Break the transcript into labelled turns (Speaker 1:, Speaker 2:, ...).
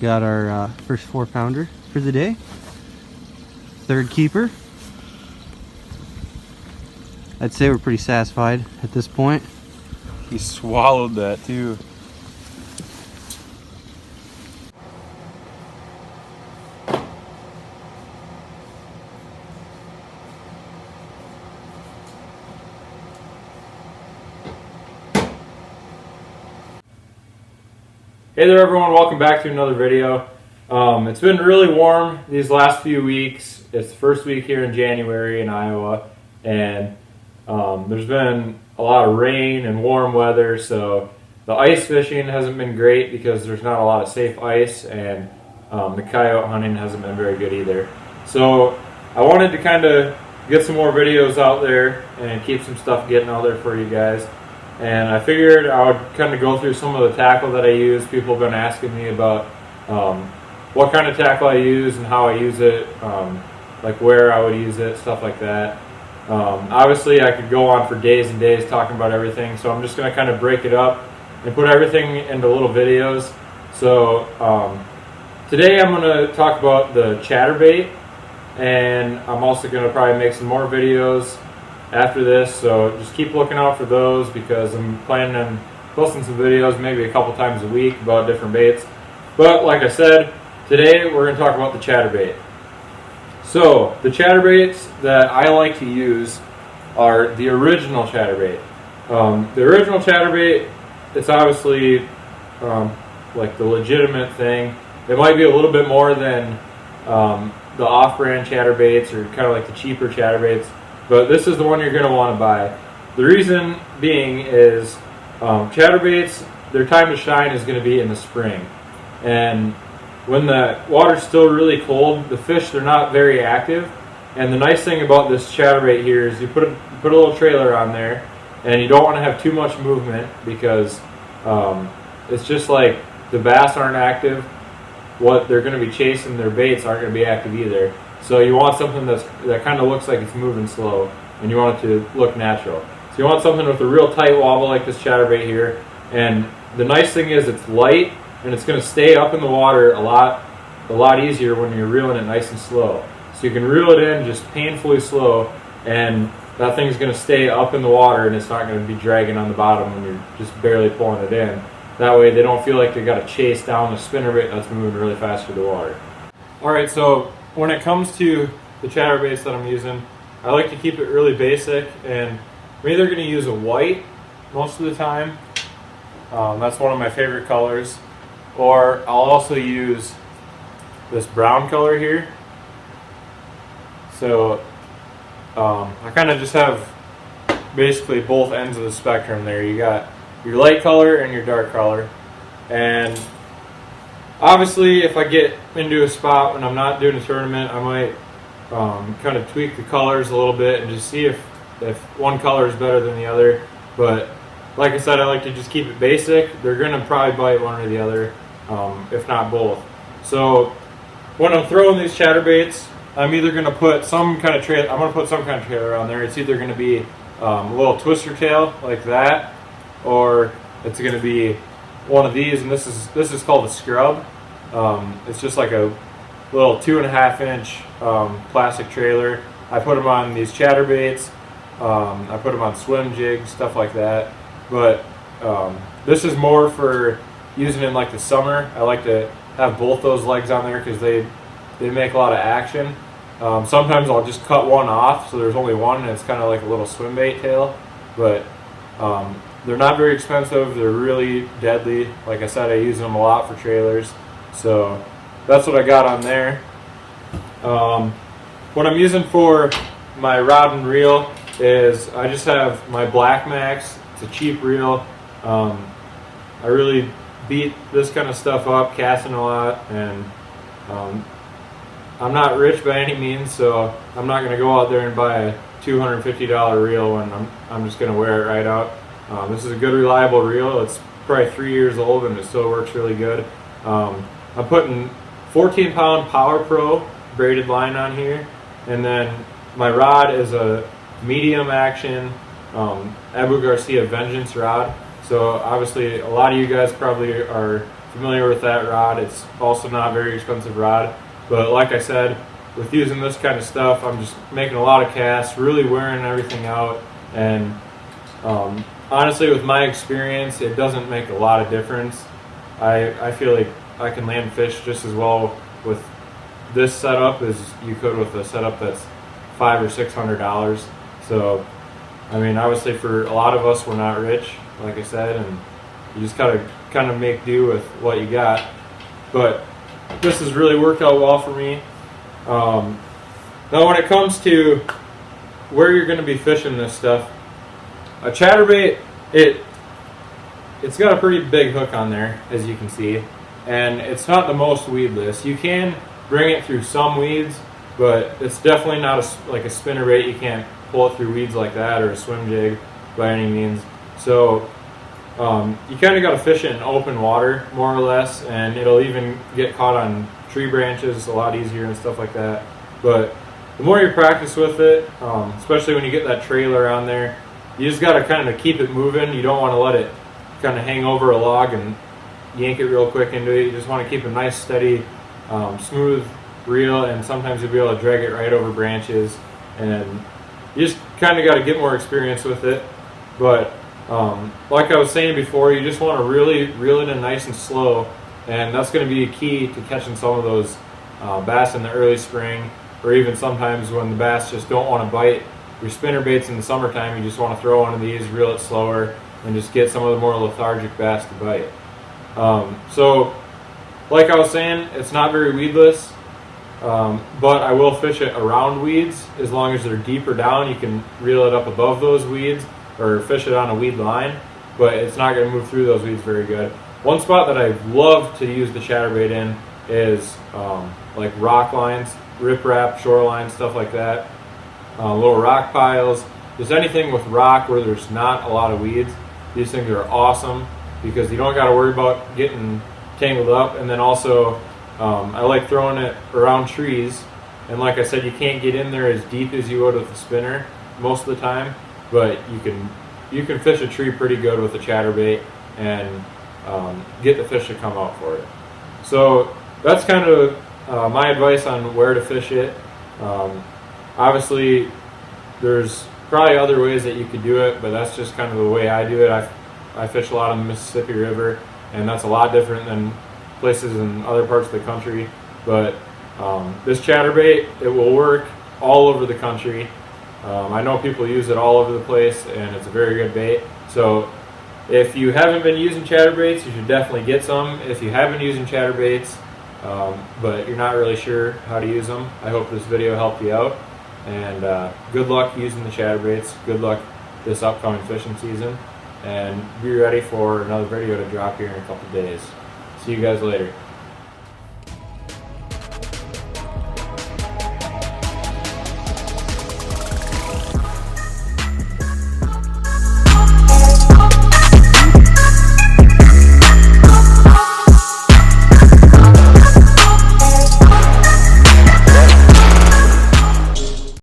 Speaker 1: Got our first 4-pounder for the day. Third keeper. I'd say we're pretty satisfied at this point.
Speaker 2: He swallowed that too. Hey there everyone, welcome back to another video. It's been really warm these last few weeks. It's the first week here in January in Iowa, and there's been a lot of rain and warm weather, so the ice fishing hasn't been great because there's not a lot of safe ice, and the coyote hunting hasn't been very good either. So I wanted to kind of get some more videos out there and keep some stuff getting out there for you guys. And I figured I would kind of go through some of the tackle that I use. People have been asking me about what kind of tackle I use and how I use it, like where I would use it, stuff like that. Obviously, I could go on for days and days talking about everything, so I'm just going to kind of break it up and put everything into little videos. So today I'm going to talk about the Chatterbait, and I'm also going to probably make some more videos after this, so just keep looking out for those because I'm planning on posting some videos maybe a couple times a week about different baits. But like I said, today we're going to talk about the Chatterbait. So the Chatterbaits that I like to use are the original Chatterbait. The original Chatterbait, it's obviously like the legitimate thing. It might be a little bit more than the off-brand Chatterbaits or kind of like the cheaper Chatterbaits. But this is the one you're going to want to buy. The reason being is Chatterbaits, their time to shine is going to be in the spring. And when the water's still really cold, the fish, they're not very active. And the nice thing about this Chatterbait here is you put a little trailer on there, and you don't want to have too much movement because it's just like the bass aren't active. What they're going to be chasing, their baits aren't going to be active either. So you want something that kind of looks like it's moving slow, and you want it to look natural. So you want something with a real tight wobble like this Chatterbait here. And the nice thing is it's light, and it's going to stay up in the water a lot easier when you're reeling it nice and slow. So you can reel it in just painfully slow, and that thing's going to stay up in the water, and it's not going to be dragging on the bottom when you're just barely pulling it in. That way they don't feel like they got to chase down the spinnerbait that's moving really fast through the water. Alright, so when it comes to the Chatterbaits that I'm using, I like to keep it really basic, and I'm either going to use a white most of the time. That's one of my favorite colors. Or I'll also use this brown color here. So I kind of just have basically both ends of the spectrum there. You got your light color and your dark color. And obviously, if I get into a spot when I'm not doing a tournament, I might kind of tweak the colors a little bit and just see if one color is better than the other. But like I said, I like to just keep it basic. They're going to probably bite one or the other, if not both. So when I'm throwing these Chatterbaits, I'm either going to put some kind of trailer. I'm going to put some kind of trailer on there. It's either going to be a little twister tail like that, or it's going to be one of these, and this is called a scrub. It's just like a little 2.5-inch plastic trailer. I put them on these Chatterbaits. I put them on swim jigs, stuff like that. But this is more for using in like the summer. I like to have both those legs on there because they make a lot of action. Sometimes I'll just cut one off so there's only one, and it's kind of like a little swim bait tail. But they're not very expensive. They're really deadly. Like I said, I use them a lot for trailers. So that's what I got on there. What I'm using for my rod and reel is I just have my Black Max. It's a cheap reel. I really beat this kind of stuff up casting a lot, and I'm not rich by any means, so I'm not going to go out there and buy a $250 reel when I'm just going to wear it right out. This is a good reliable reel. It's probably 3 years old and it still works really good. I'm putting 14-pound Power Pro braided line on here, and then my rod is a medium action Abu Garcia Vengeance rod. So obviously a lot of you guys probably are familiar with that rod, it's also not a very expensive rod. But like I said, with using this kind of stuff, I'm just making a lot of casts, really wearing everything out. And honestly, with my experience, it doesn't make a lot of difference. I feel like I can land fish just as well with this setup as you could with a setup that's $500 or $600. So, I mean, obviously for a lot of us, we're not rich, like I said, and you just gotta kind of make do with what you got. But this has really worked out well for me. Now when it comes to where you're going to be fishing this stuff, a chatterbait, it's got a pretty big hook on there, as you can see, and it's not the most weedless. You can bring it through some weeds, but it's definitely not like a spinnerbait. You can't pull it through weeds like that, or a swim jig by any means. So you kind of got to fish it in open water, more or less, and it'll even get caught on tree branches a lot easier and stuff like that. But the more you practice with it, especially when you get that trailer on there, you just got to kind of keep it moving. You don't want to let it kind of hang over a log and yank it real quick into it. You just want to keep a nice, steady, smooth reel, and sometimes you'll be able to drag it right over branches. And you just kind of got to get more experience with it. But like I was saying before, you just want to really reel it in nice and slow, and that's going to be key to catching some of those bass in the early spring, or even sometimes when the bass just don't want to bite. Your spinnerbaits in the summertime, you just want to throw one of these, reel it slower, and just get some of the more lethargic bass to bite. So, like I was saying, it's not very weedless, but I will fish it around weeds. As long as they're deeper down, you can reel it up above those weeds, or fish it on a weed line, but it's not going to move through those weeds very good. One spot that I love to use the chatterbait in is like rock lines, riprap, shoreline, stuff like that. Little rock piles, just anything with rock where there's not a lot of weeds. These things are awesome because you don't got to worry about getting tangled up. And then also, I like throwing it around trees. And like I said, you can't get in there as deep as you would with a spinner most of the time, but you can fish a tree pretty good with a chatterbait and get the fish to come out for it. So that's kind of my advice on where to fish it. Obviously, there's probably other ways that you could do it, but that's just kind of the way I do it. I fish a lot on the Mississippi River, and that's a lot different than places in other parts of the country. But this chatterbait, it will work all over the country. I know people use it all over the place, and it's a very good bait. So if you haven't been using chatterbaits, you should definitely get some. If you have been using chatterbaits, but you're not really sure how to use them, I hope this video helped you out. And good luck using the chatterbaits. Good luck this upcoming fishing season. And be ready for another video to drop here in a couple days. See you guys later.